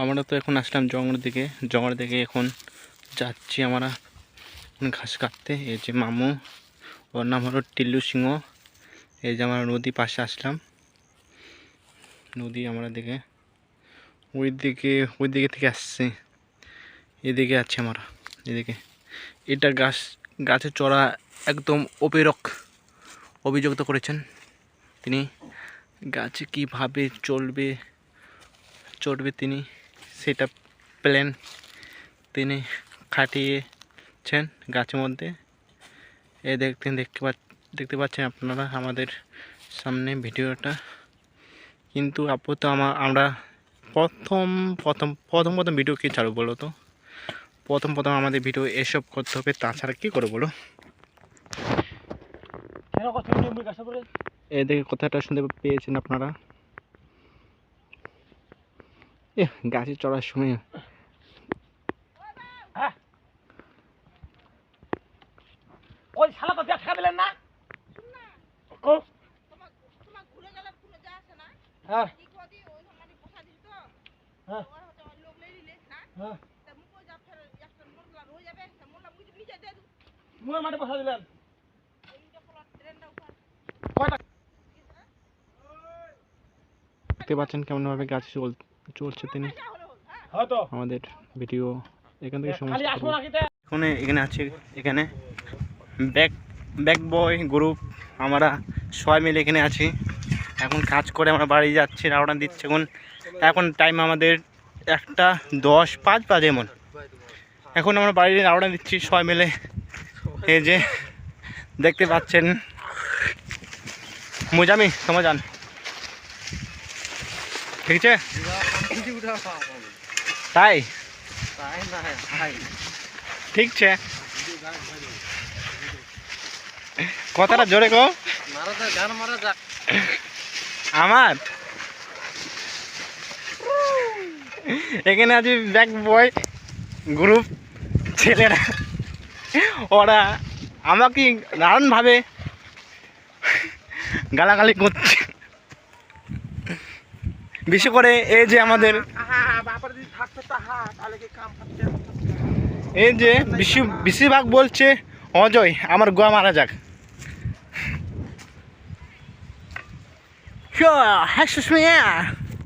আমরা তো এখন আসলাম জঙ্গলের দিকে এখন যাচ্ছি আমরা ঘাস কাটতে। এই যে মামু, ওর নাম হলো টিল্লু সিংহ। এই যে আমরা নদী পাশে আসলাম, নদী আমরা দিকে ওই দিকে থেকে আসছে, এদিকে আছে আমরা এদিকে। এটা গাছের চড়া একদম অভিযুক্ত করেছেন তিনি। গাছে কীভাবে চড়বে তিনি সেটা প্ল্যান তিনি খাটিয়েছেন গাছের মধ্যে। দেখতে পাচ্ছেন আপনারা আমাদের সামনে ভিডিওটা। কিন্তু আপাতত আমরা প্রথম ভিডিও কী ছাড়ব বলো তো? প্রথম আমাদের ভিডিও এসব করতে হবে, তাছাড়া কী করে বলো? এদিকে কথাটা শুনতে পেয়েছেন আপনারা। গাছে চড়ার সময় ওই শালা তো দেখা দিলেন না। হ্যাঁ মাঠে বসা দিলেন। দেখতে পাচ্ছেন কেমন ভাবে গাছ চলছে তিনি। হয়তো আমাদের ভিডিও এখান থেকে এখানে আছে, এখানে ব্যাক বয় গ্রুপ আমরা সবাই মিলে এখানে আছি। এখন কাজ করে আমরা বাড়ি যাচ্ছি, রওনা দিচ্ছি। এখন টাইম আমাদের 1:10 বাজে এমন। এখন আমরা বাড়ি রওনা দিচ্ছি সবাই মিলে। এই যে দেখতে পাচ্ছেন মুজামি তোমার যান, ঠিক আছে? তাই ঠিক আছে, কথাটা জোরে কো। আমার এখানে আছে ব্যাক বয় গ্রুপ ছেলেরা, ওরা আমাকে দারুণভাবে গালাগালি করছে। বিশেষ করে এই যে আমাদের এই যে বেশিরভাগ বলছে অজয় আমার গোয়া মারা যাক। হ্যাঁ সুস্মিয়া।